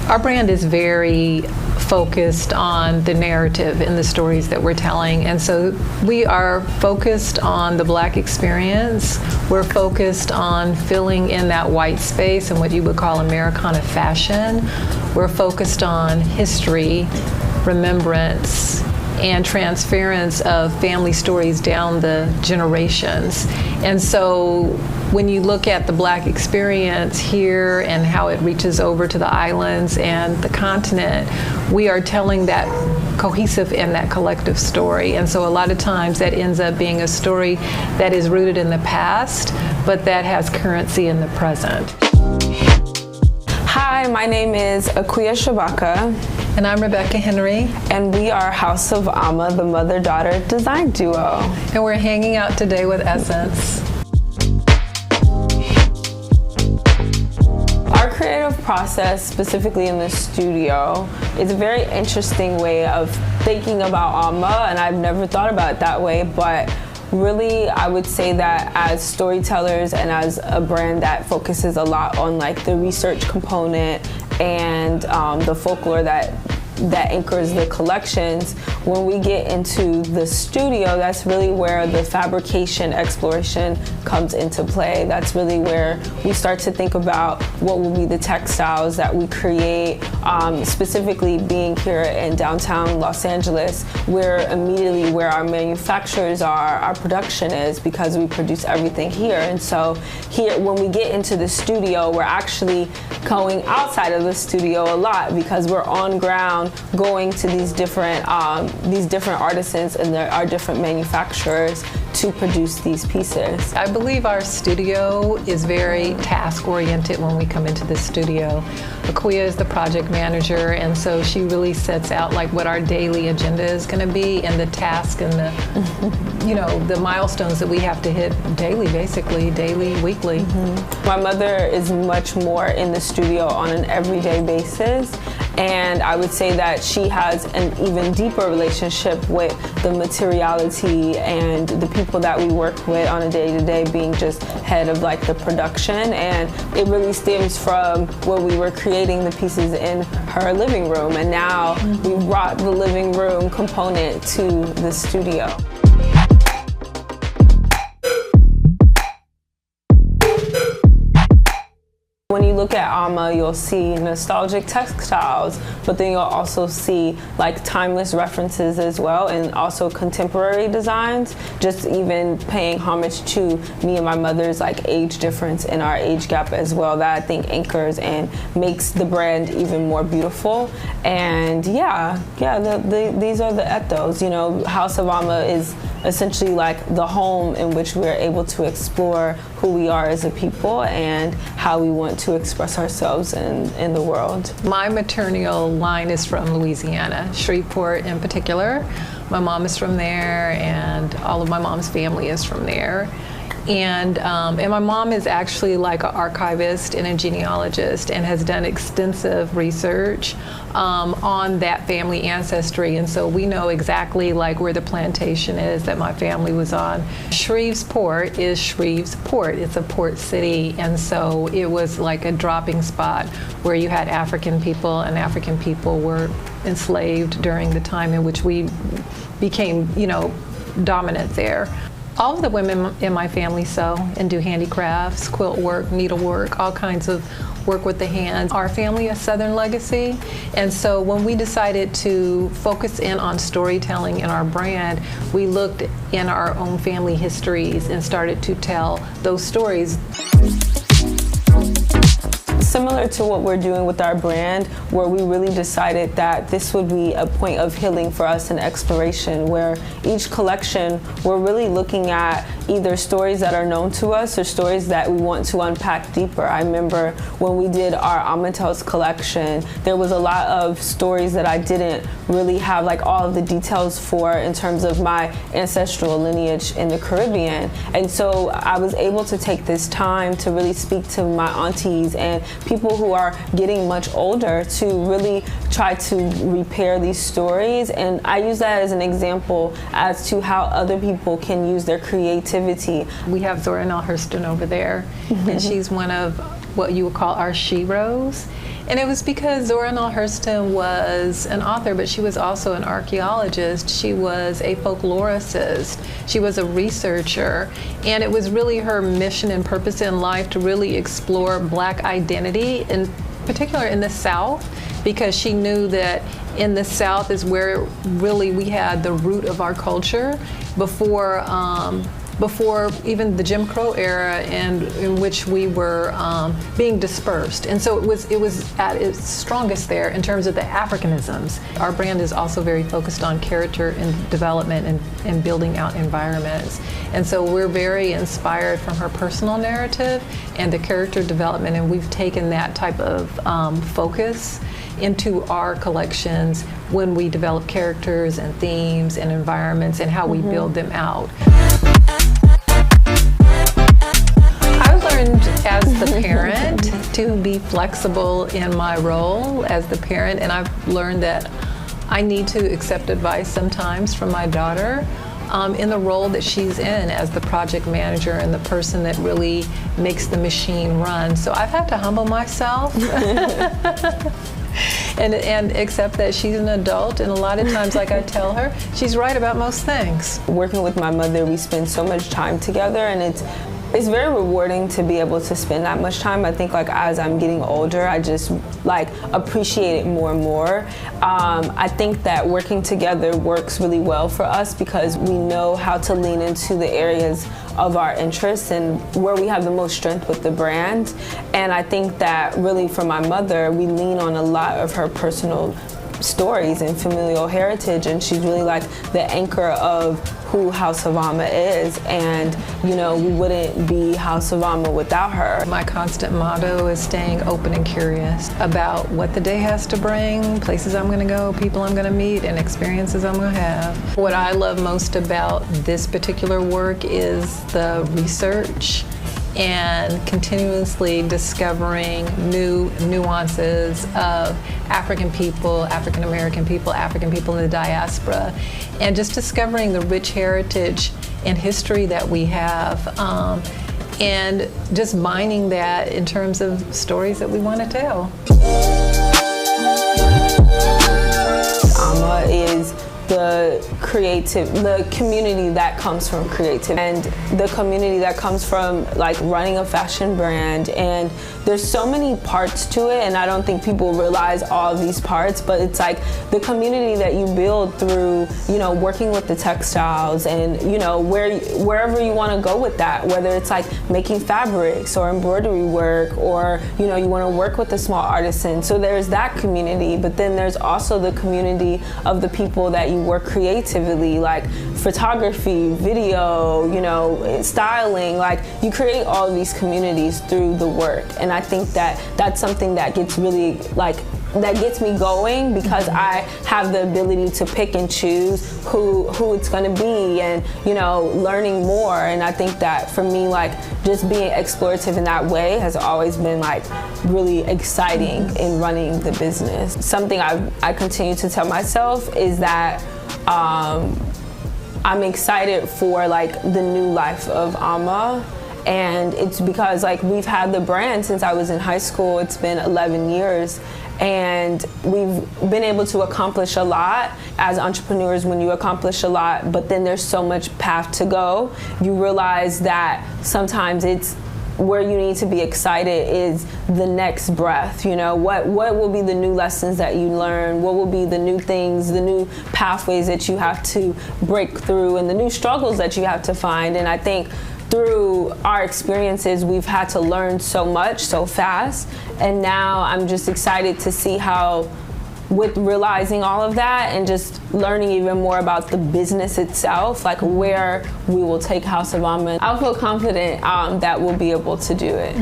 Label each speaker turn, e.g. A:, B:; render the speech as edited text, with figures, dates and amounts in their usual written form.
A: Our brand is very focused on the narrative and the stories that we're telling, and so we are focused on the Black experience. We're focused on filling in that white space in what you would call Americana fashion. We're focused on history, remembrance, and transference of family stories down the generations. And so when you look at the Black experience here and how it reaches over to the islands and the continent, we are telling that cohesive and that collective story. And so a lot of times that ends up being a story that is rooted in the past, but that has currency in the present.
B: Hi, my name is Akua Shabaka.
A: And I'm Rebecca Henry.
B: And we are House of Aama, the mother-daughter design duo.
A: And we're hanging out today with Essence.
B: Our creative process, specifically in the studio, is a very interesting way of thinking about Aama, and I've never thought about it that way, but really, I would say that as storytellers and as a brand that focuses a lot on like the research component and the folklore that anchors the collections, when we get into the studio, that's really where the fabrication exploration comes into play. That's really where we start to think about what will be the textiles that we create. Specifically being here in downtown Los Angeles, we're immediately where our manufacturers are, our production is, because we produce everything here. And so here, when we get into the studio, we're actually going outside of the studio a lot because we're on ground, going to these different artisans and our different manufacturers to produce these pieces.
A: I believe our studio is very task-oriented when we come into the studio. Akua is the project manager, and so she really sets out like what our daily agenda is going to be and the task and the, the milestones that we have to hit daily, basically, daily, weekly.
B: My mother is much more in the studio on an everyday basis, and I would say that she has an even deeper relationship with the materiality and the people that we work with on a day-to-day, being just head of like the production, and it really stems from when we were creating the pieces in her living room, and now we brought the living room component to the studio. When you look at Aama, you'll see nostalgic textiles, but then you'll also see like timeless references as well, and also contemporary designs, just even paying homage to me and my mother's like age difference and our age gap as well, that I think anchors and makes the brand even more beautiful. And these are the ethos. House of Aama is essentially like the home in which we're able to explore who we are as a people and how we want to express ourselves in the world. My
A: maternal line is from Louisiana, Shreveport in particular. My mom is from there, and all of my mom's family is from there. And my mom is actually like an archivist and a genealogist and has done extensive research on that family ancestry. And so we know exactly like where the plantation is that my family was on. Shreveport is Shreveport. It's a port city. And so it was like a dropping spot where you had African people, and African people were enslaved during the time in which we became, dominant there. All of the women in my family sew and do handicrafts, quilt work, needlework, all kinds of work with the hands. Our family is Southern legacy, and so when we decided to focus in on storytelling in our brand, we looked in our own family histories and started to tell those stories.
B: Similar to what we're doing with our brand, where we really decided that this would be a point of healing for us and exploration, where each collection we're really looking at either stories that are known to us or stories that we want to unpack deeper. I remember when we did our Amatels collection, there was a lot of stories that I didn't really have like all of the details for in terms of my ancestral lineage in the Caribbean. And so I was able to take this time to really speak to my aunties and people who are getting much older to really try to repair these stories. And I use that as an example as to how other people can use their creativity.
A: We have Zora Neale Hurston over there, and she's one of what you would call our sheroes. And it was because Zora Neale Hurston was an author, but she was also an archaeologist. She was a folklorist. She was a researcher. And it was really her mission and purpose in life to really explore Black identity, in particular in the South, because she knew that in the South is where really we had the root of our culture before even the Jim Crow era, in which we were being dispersed. And so it was at its strongest there in terms of the Africanisms. Our brand is also very focused on character and development and building out environments. And so we're very inspired from her personal narrative and the character development, and we've taken that type of focus into our collections when we develop characters and themes and environments and how we build them out. As the parent to be flexible in my role as the parent, and I've learned that I need to accept advice sometimes from my daughter in the role that she's in as the project manager and the person that really makes the machine run. So I've had to humble myself and accept that she's an adult, and a lot of times, like I tell her, she's right about most things.
B: Working with my mother, we spend so much time together, and it's very rewarding to be able to spend that much time. I think like as I'm getting older, I just like appreciate it more and more. I think that working together works really well for us because we know how to lean into the areas of our interests and where we have the most strength with the brand. And I think that really for my mother, we lean on a lot of her personal stories and familial heritage, and she's really like the anchor of who House of Aama is, and you know, we wouldn't be House of Aama without her.
A: My constant motto is staying open and curious about what the day has to bring, places I'm going to go, people I'm going to meet, and experiences I'm going to have. What I love most about this particular work is the research and continuously discovering new nuances of African people, African American people, African people in the diaspora, and just discovering the rich heritage and history that we have, and just mining that in terms of stories that we want to tell.
B: Aama is the community that comes from creativity, and the community that comes from like running a fashion brand. And there's so many parts to it, and I don't think people realize all of these parts, but it's like the community that you build through, you know, working with the textiles, and you know, wherever you want to go with that, whether it's like making fabrics or embroidery work, or you know, you want to work with a small artisan. So there's that community, but then there's also the community of the people that you work creatively, like photography, video, you know, styling. Like you create all of these communities through the work, and I think that that's something that gets really that gets me going, because I have the ability to pick and choose who it's going to be, and you know, learning more. And I think that for me, like just being explorative in that way has always been like really exciting in running the business. Something I continue to tell myself is that I'm excited for like the new life of Aama. And it's because like we've had the brand since I was in high school. It's been 11 years, and we've been able to accomplish a lot. As entrepreneurs, when you accomplish a lot, but then there's so much path to go, you realize that sometimes it's where you need to be excited is the next breath. You know, what will be the new lessons that you learn? What will be the new things, the new pathways that you have to break through, and the new struggles that you have to find? And I think through our experiences, we've had to learn so much so fast, and now I'm just excited to see how, with realizing all of that and just learning even more about the business itself, like where we will take House of Aama. I feel confident that we'll be able to do it.